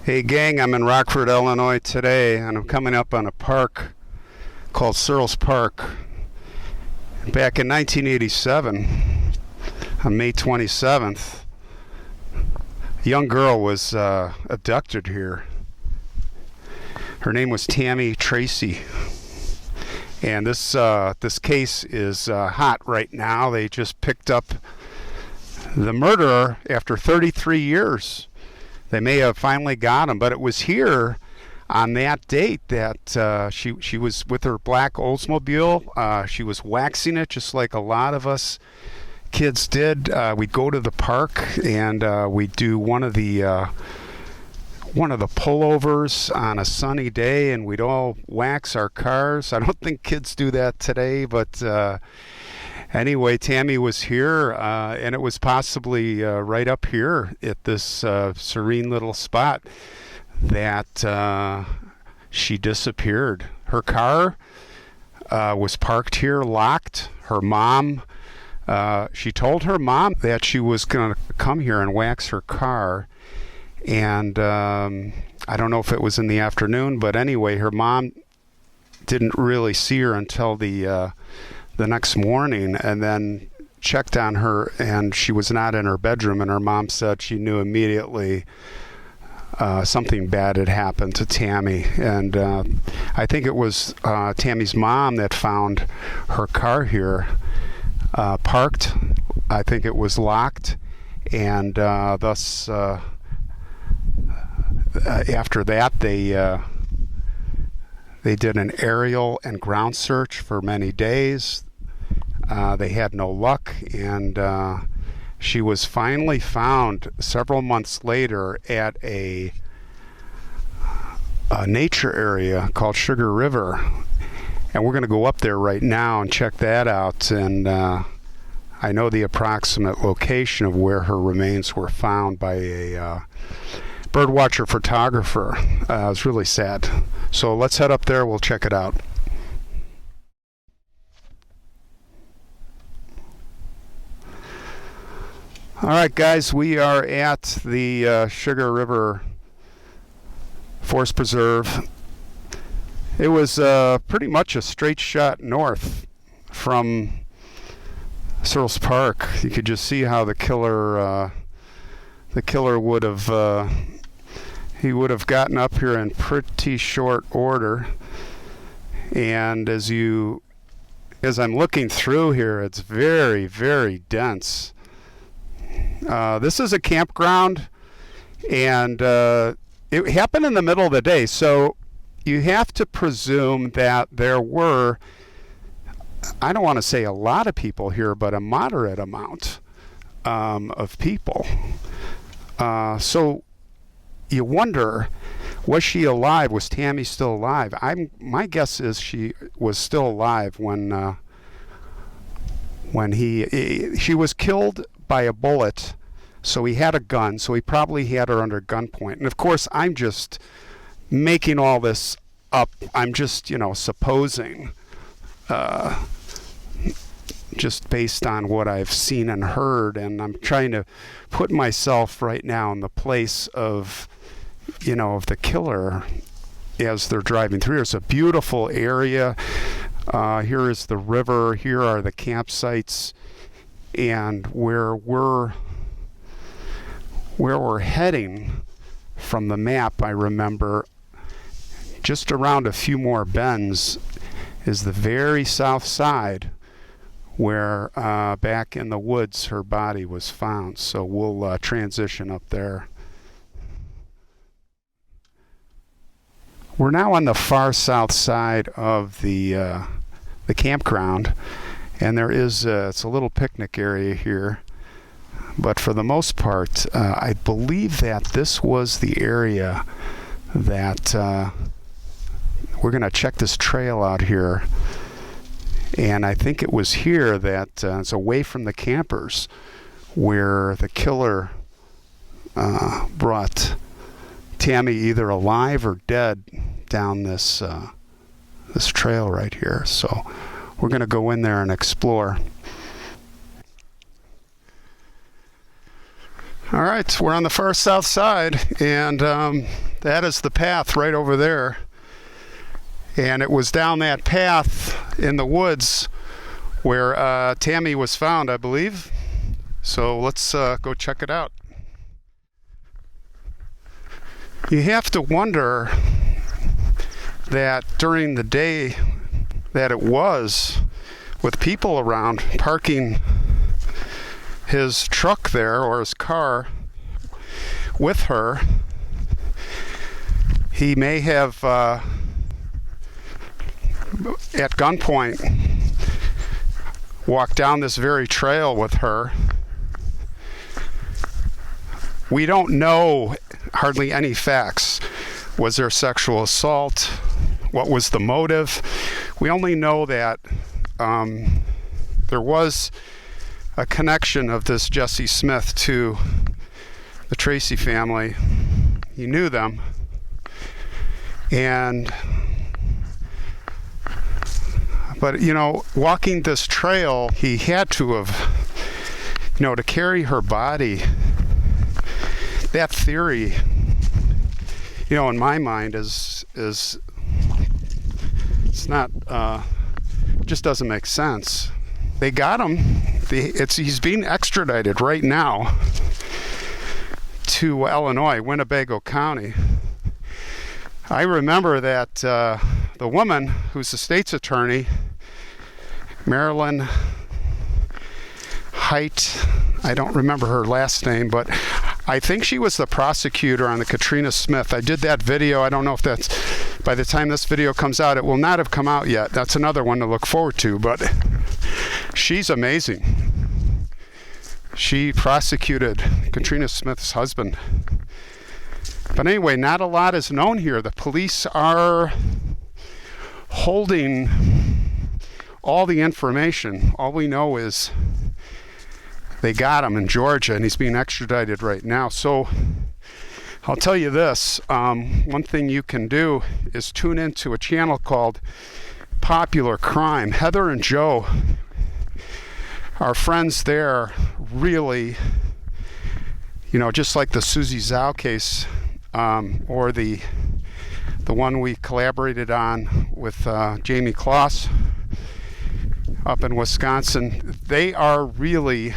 Hey gang, I'm in Rockford, Illinois today, and I'm coming up on a park called Searles Park. Back in 1987, on May 27th, a young girl was abducted here. Her name was Tammy Tracey, and this case is hot right now. They just picked up the murderer after 33 years. They may have finally got him, but it was here on that date that she was with her black Oldsmobile. She was waxing it just like a lot of us kids did. We'd go to the park and we'd do one of the pullovers on a sunny day, and we'd all wax our cars. I don't think kids do that today, but anyway, Tammy was here, and it was possibly right up here at this serene little spot that she disappeared. Her car was parked here, locked. Her mom, she told her mom that she was going to come here and wax her car, and I don't know if it was in the afternoon, but anyway, her mom didn't really see her until the next morning, and then checked on her, and she was not in her bedroom, and her mom said she knew immediately something bad had happened to Tammy. And I think it was Tammy's mom that found her car here parked. I think it was locked, and thus after that they did an aerial and ground search for many days. They had no luck, and she was finally found several months later at a nature area called Sugar River, and we're going to go up there right now and check that out. And I know the approximate location of where her remains were found by a birdwatcher photographer. It was really sad. So let's head up there. We'll check it out. All right, guys, we are at the Sugar River Forest Preserve. It was pretty much a straight shot north from Searles Park. You could just see how the killer would have he would have gotten up here in pretty short order. And as I'm looking through here, it's very, very dense. This is a campground, and it happened in the middle of the day, so you have to presume that there were, I don't want to say a lot of people here, but a moderate amount of people. So you wonder, was she alive? Was Tammy still alive? My guess is she was still alive when she was killed by a bullet. So he had a gun, so he probably had her under gunpoint. And of course, I'm just making all this up. I'm just, supposing, just based on what I've seen and heard. And I'm trying to put myself right now in the place of, of the killer as they're driving through. It's a beautiful area. Here is the river. Here are the campsites. And where we're heading from the map, I remember, just around a few more bends is the very south side where back in the woods her body was found. So we'll transition up there. We're now on the far south side of the campground, and there is it's a little picnic area here. But for the most part, I believe that this was the area that we're going to check this trail out here. And I think it was here that it's away from the campers where the killer brought Tammy either alive or dead down this trail right here. So we're going to go in there and explore. All right, we're on the far south side, and That is the path right over there. And it was down that path in the woods where Tammy was found, I believe. So let's go check it out. You have to wonder that during the day that it was, with people around parking his truck there, or his car, with her, he may have at gunpoint walked down this very trail with her. We don't know hardly any facts. Was there sexual assault? What was the motive? We only know that there was a connection of this Jesse Smith to the Tracey family. He knew them. But you know, walking this trail, he had to have, you know, to carry her body. That theory, you know, in my mind is it's not, just doesn't make sense. They got him. He's being extradited right now to Illinois, Winnebago County. I remember that the woman who's the state's attorney, Marilyn Hite, I don't remember her last name, but I think she was the prosecutor on the Katrina Smith. I did that video. I don't know if that's, by the time this video comes out, it will not have come out yet. That's another one to look forward to, but she's amazing. She prosecuted Katrina Smith's husband. But anyway, not a lot is known here. The police are holding all the information. All we know is they got him in Georgia, and he's being extradited right now. So I'll tell you this, one thing you can do is tune into a channel called Popular Crime. Heather and Joe, our friends there, really, you know, just like the Susie Zhao case, or the one we collaborated on with Jamie Kloss up in Wisconsin, they are really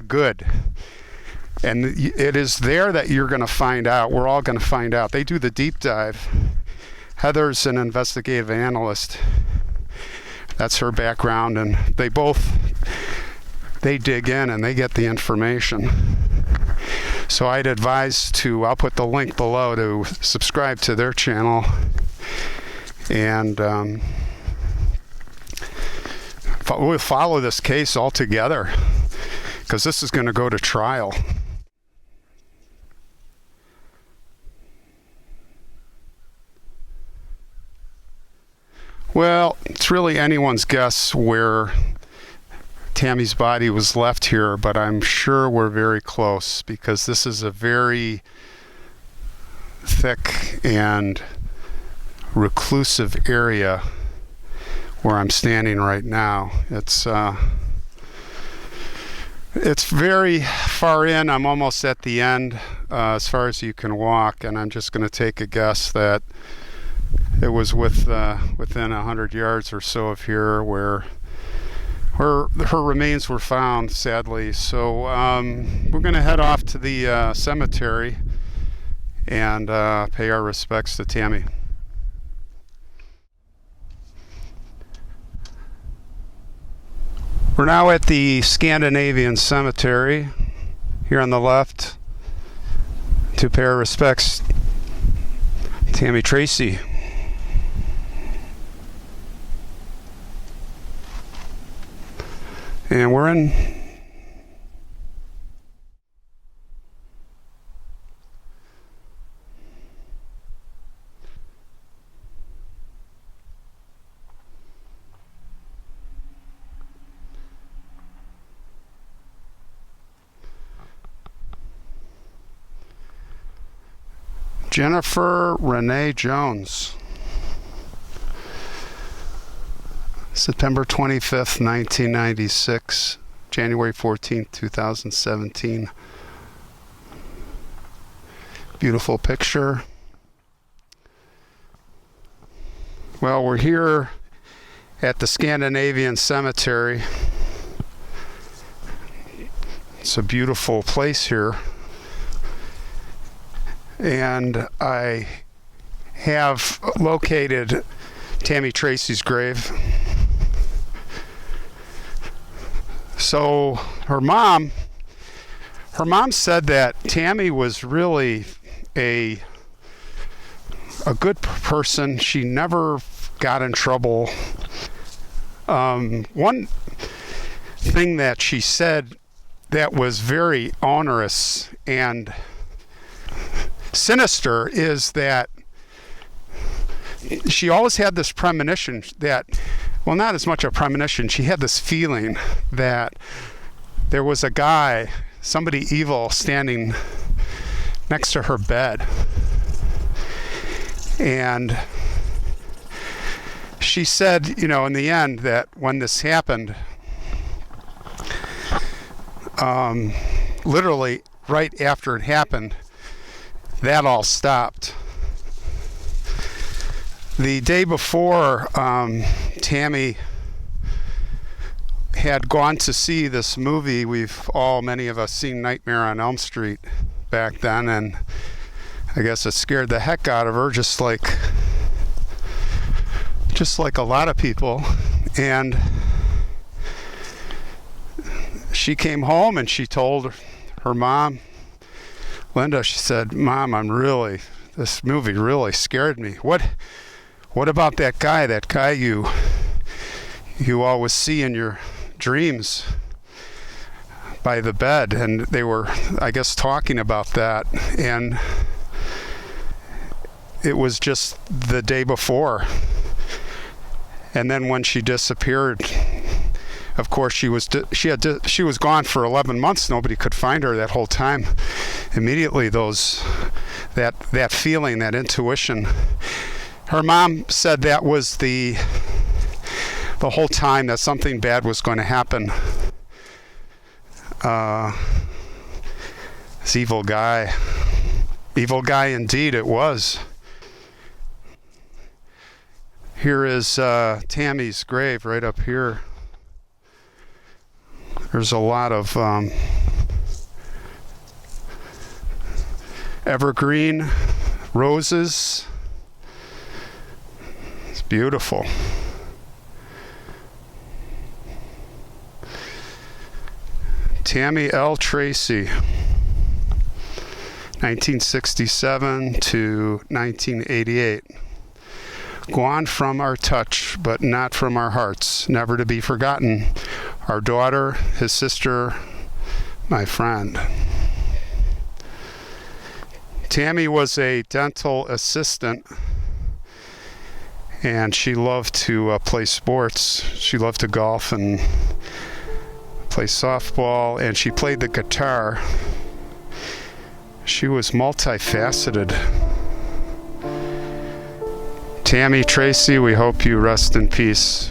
good. And it is there that you're going to find out. We're all going to find out. They do the deep dive. Heather's an investigative analyst. That's her background. And they dig in and they get the information. So I'd advise I'll put the link below to subscribe to their channel. And we'll follow this case all together, because this is going to go to trial. Well, it's really anyone's guess where Tammy's body was left here, but I'm sure we're very close, because this is a very thick and reclusive area where I'm standing right now. It's very far in. I'm almost at the end, as far as you can walk, and I'm just going to take a guess that it was within 100 yards or so of here where her remains were found, sadly. So we're going to head off to the cemetery and pay our respects to Tammy. We're now at the Scandinavian Cemetery here on the left to pay our respects to Tammy Tracey. And we're in Jennifer Renee Jones, September 25th, 1996, January 14th, 2017. Beautiful picture. Well, we're here at the Scandinavian Cemetery. It's a beautiful place here. And I have located Tammy Tracey's grave. So her mom said that Tammy was really a good person. She never got in trouble. One thing that she said that was very onerous and sinister is that she always had this premonition that, well, not as much a premonition, she had this feeling that there was a guy, somebody evil, standing next to her bed. And she said, you know, in the end, that when this happened, literally right after it happened, that all stopped. The day before, Tammy had gone to see this movie. Many of us seen Nightmare on Elm Street back then, and I guess it scared the heck out of her, just like a lot of people. And she came home and she told her mom, Linda, she said, "Mom, this movie really scared me. What about that guy you always see in your dreams by the bed?" And they were, I guess, talking about that, and it was just the day before. And then when she disappeared, of course, she was gone for 11 months. Nobody could find her that whole time. Immediately, that feeling, that intuition. Her mom said that was the whole time that something bad was going to happen. This evil guy indeed it was. Here is Tammy's grave right up here. There's a lot of evergreen roses. It's beautiful. Tammy L. Tracey, 1967 to 1988. Gone from our touch, but not from our hearts, never to be forgotten. Our daughter, his sister, my friend. Tammy was a dental assistant, and she loved to play sports. She loved to golf and play softball, and she played the guitar. She was multifaceted. Tammy Tracey, we hope you rest in peace.